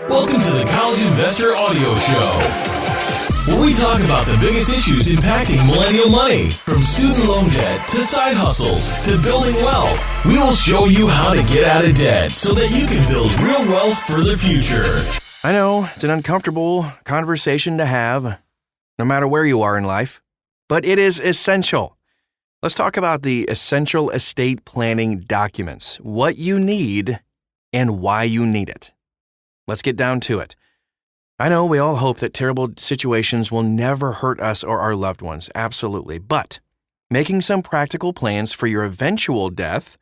Welcome to the College Investor Audio Show, where we talk about the biggest issues impacting millennial money, from student loan debt to side hustles to building wealth. We will show you how to get out of debt so that you can build real wealth for the future. I know it's an uncomfortable conversation to have, no matter where you are in life, but it is essential. Let's talk about the essential estate planning documents, what you need and why you need it. Let's get down to it. I know we all hope that terrible situations will never hurt us or our loved ones, absolutely. But making some practical plans for your eventual death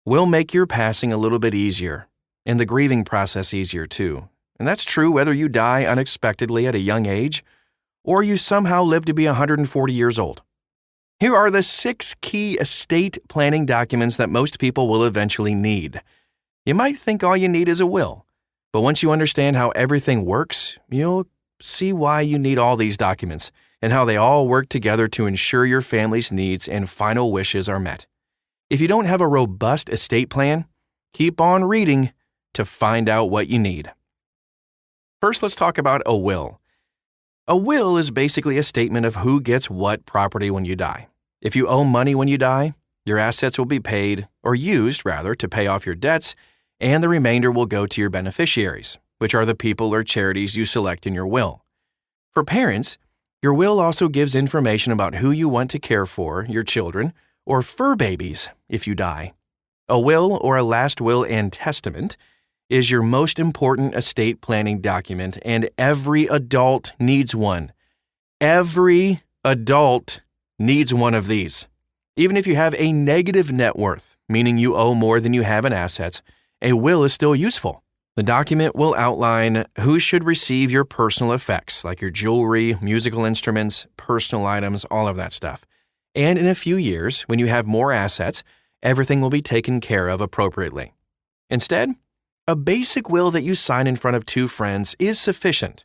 will make your passing a little bit easier and the grieving process easier too. And that's true whether you die unexpectedly at a young age or you somehow live to be 140 years old. Here are the 6 key estate planning documents that most people will eventually need. You might think all you need is a will. But once you understand how everything works, you'll see why you need all these documents and how they all work together to ensure your family's needs and final wishes are met. If you don't have a robust estate plan, keep on reading to find out what you need. First, let's talk about a will. A will is basically a statement of who gets what property when you die. If you owe money when you die, your assets will be paid, or used rather, to pay off your debts, and the remainder will go to your beneficiaries, which are the people or charities you select in your will. For parents, your will also gives information about who you want to care for, your children, or fur babies if you die. A will or a last will and testament is your most important estate planning document, and every adult needs one. Every adult needs one of these. Even if you have a negative net worth, meaning you owe more than you have in assets, a will is still useful. The document will outline who should receive your personal effects, like your jewelry, musical instruments, personal items, all of that stuff. And in a few years, when you have more assets, everything will be taken care of appropriately. Instead, a basic will that you sign in front of 2 friends is sufficient.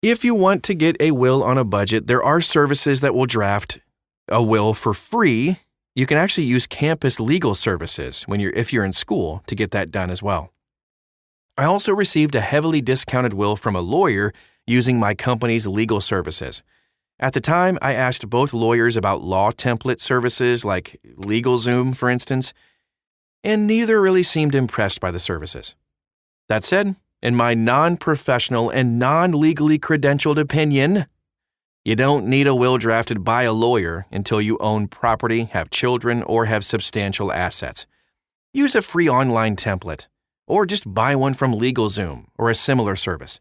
If you want to get a will on a budget, there are services that will draft a will for free. You can actually use campus legal services if you're in school to get that done as well. I also received a heavily discounted will from a lawyer using my company's legal services. At the time, I asked both lawyers about law template services like LegalZoom, for instance, and neither really seemed impressed by the services. That said, in my non-professional and non-legally credentialed opinion, you don't need a will drafted by a lawyer until you own property, have children, or have substantial assets. Use a free online template, or just buy one from LegalZoom or a similar service.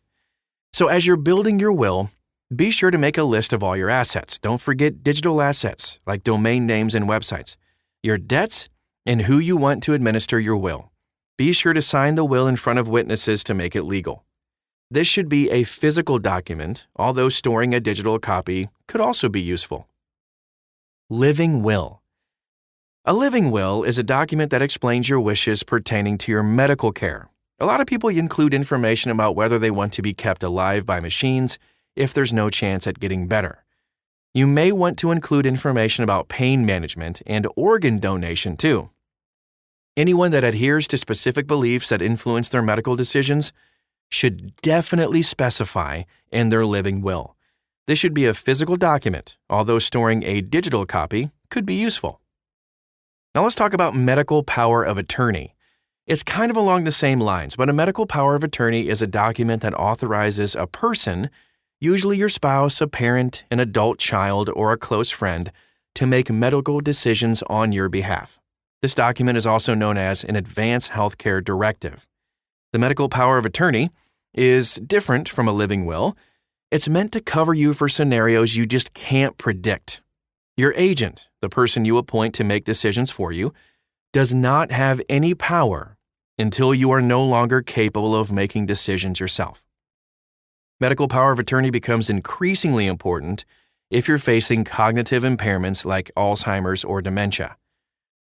So as you're building your will, be sure to make a list of all your assets. Don't forget digital assets like domain names and websites, your debts, and who you want to administer your will. Be sure to sign the will in front of witnesses to make it legal. This should be a physical document, although storing a digital copy could also be useful. Living will. A living will is a document that explains your wishes pertaining to your medical care. A lot of people include information about whether they want to be kept alive by machines if there's no chance at getting better. You may want to include information about pain management and organ donation too. Anyone that adheres to specific beliefs that influence their medical decisions should definitely specify in their living will. This should be a physical document, although storing a digital copy could be useful. Now let's talk about medical power of attorney. It's kind of along the same lines, but a medical power of attorney is a document that authorizes a person, usually your spouse, a parent, an adult child, or a close friend, to make medical decisions on your behalf. This document is also known as an advance healthcare directive. The medical power of attorney is different from a living will. It's meant to cover you for scenarios you just can't predict. Your agent, the person you appoint to make decisions for you, does not have any power until you are no longer capable of making decisions yourself. Medical power of attorney becomes increasingly important if you're facing cognitive impairments like Alzheimer's or dementia.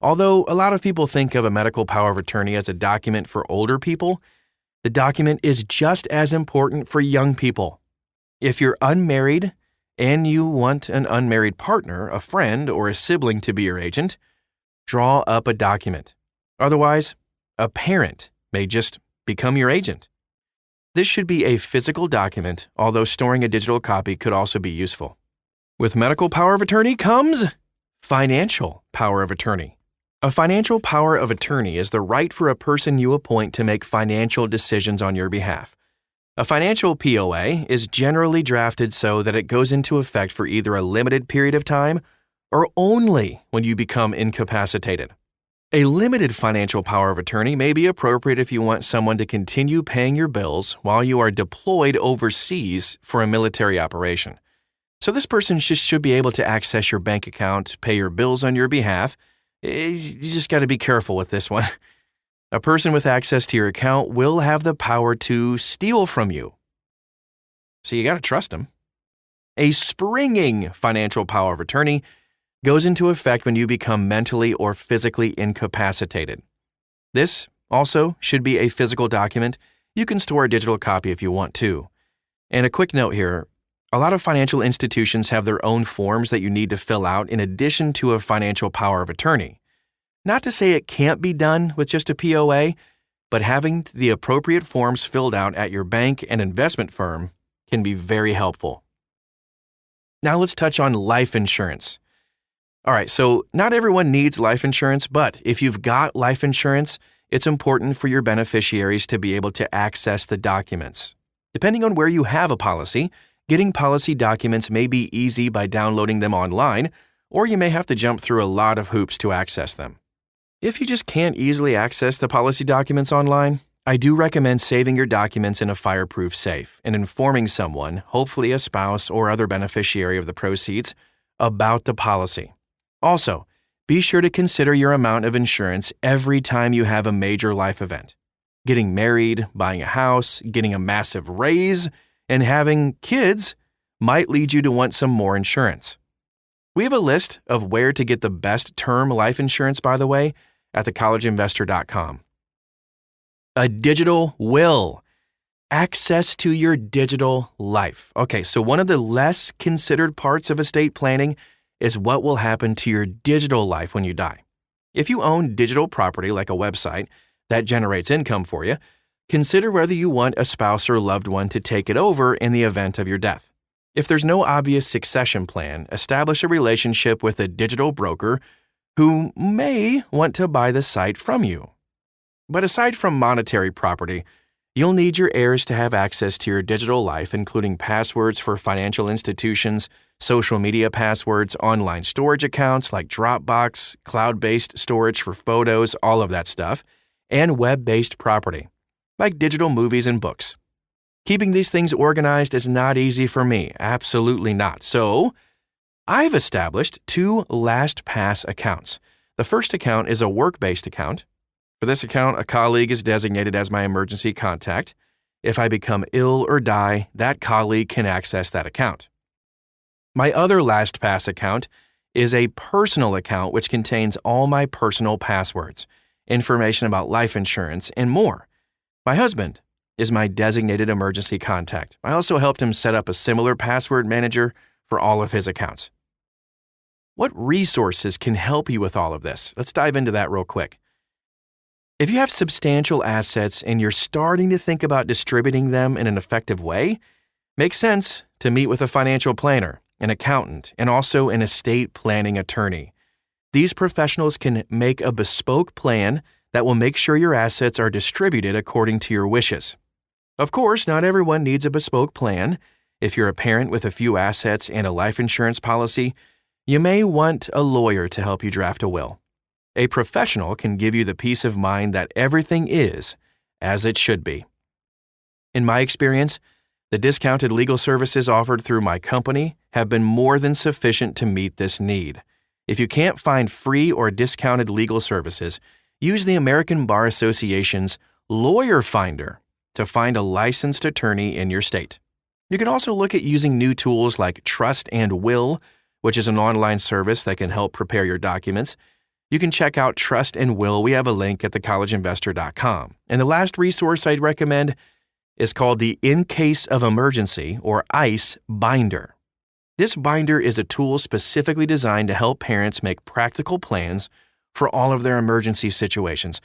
Although a lot of people think of a medical power of attorney as a document for older people, the document is just as important for young people. If you're unmarried and you want an unmarried partner, a friend, or a sibling to be your agent, draw up a document. Otherwise, a parent may just become your agent. This should be a physical document, although storing a digital copy could also be useful. With medical power of attorney comes financial power of attorney. A financial power of attorney is the right for a person you appoint to make financial decisions on your behalf. A financial POA is generally drafted so that it goes into effect for either a limited period of time or only when you become incapacitated. A limited financial power of attorney may be appropriate if you want someone to continue paying your bills while you are deployed overseas for a military operation. So this person should be able to access your bank account, pay your bills on your behalf. You just got to be careful with this one. A person with access to your account will have the power to steal from you. So you got to trust them. A springing financial power of attorney goes into effect when you become mentally or physically incapacitated. This also should be a physical document. You can store a digital copy if you want to. And a quick note here, a lot of financial institutions have their own forms that you need to fill out in addition to a financial power of attorney. Not to say it can't be done with just a POA, but having the appropriate forms filled out at your bank and investment firm can be very helpful. Now let's touch on life insurance. All right, so not everyone needs life insurance, but if you've got life insurance, it's important for your beneficiaries to be able to access the documents. Depending on where you have a policy, getting policy documents may be easy by downloading them online, or you may have to jump through a lot of hoops to access them. If you just can't easily access the policy documents online, I do recommend saving your documents in a fireproof safe and informing someone, hopefully a spouse or other beneficiary of the proceeds, about the policy. Also, be sure to consider your amount of insurance every time you have a major life event. Getting married, buying a house, getting a massive raise, and having kids might lead you to want some more insurance. We have a list of where to get the best term life insurance, by the way, at thecollegeinvestor.com. A digital will. Access to your digital life. Okay, so one of the less considered parts of estate planning is what will happen to your digital life when you die. If you own digital property like a website that generates income for you, consider whether you want a spouse or loved one to take it over in the event of your death. If there's no obvious succession plan, establish a relationship with a digital broker who may want to buy the site from you. But aside from monetary property, you'll need your heirs to have access to your digital life, including passwords for financial institutions, social media passwords, online storage accounts like Dropbox, cloud-based storage for photos, all of that stuff, and web-based property, like digital movies and books. Keeping these things organized is not easy for me, absolutely not. So, I've established 2 LastPass accounts. The first account is a work-based account. For this account, a colleague is designated as my emergency contact. If I become ill or die, that colleague can access that account. My other LastPass account is a personal account which contains all my personal passwords, information about life insurance, and more. My husband is my designated emergency contact. I also helped him set up a similar password manager for all of his accounts. What resources can help you with all of this? Let's dive into that real quick. If you have substantial assets and you're starting to think about distributing them in an effective way, makes sense to meet with a financial planner, an accountant, and also an estate planning attorney. These professionals can make a bespoke plan that will make sure your assets are distributed according to your wishes. Of course, not everyone needs a bespoke plan. If you're a parent with a few assets and a life insurance policy, you may want a lawyer to help you draft a will. A professional can give you the peace of mind that everything is as it should be. In my experience, the discounted legal services offered through my company have been more than sufficient to meet this need. If you can't find free or discounted legal services, use the American Bar Association's Lawyer Finder to find a licensed attorney in your state. You can also look at using new tools like Trust and Will, which is an online service that can help prepare your documents. You can check out Trust and Will. We have a link at thecollegeinvestor.com. And the last resource I'd recommend is called the In Case of Emergency, or ICE, binder. This binder is a tool specifically designed to help parents make practical plans for all of their emergency situations.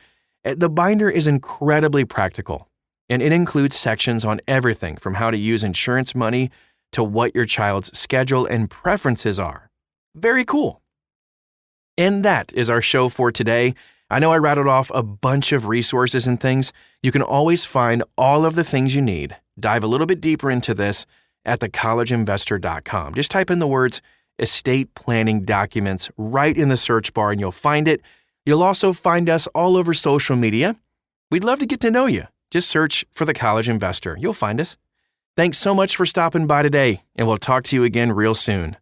The binder is incredibly practical. and it includes sections on everything from how to use insurance money to what your child's schedule and preferences are. Very cool. And that is our show for today. I know I rattled off a bunch of resources and things. You can always find all of the things you need. Dive a little bit deeper into this at thecollegeinvestor.com. Just type in the words estate planning documents right in the search bar and you'll find it. You'll also find us all over social media. We'd love to get to know you. Just search for The College Investor. You'll find us. Thanks so much for stopping by today, and we'll talk to you again real soon.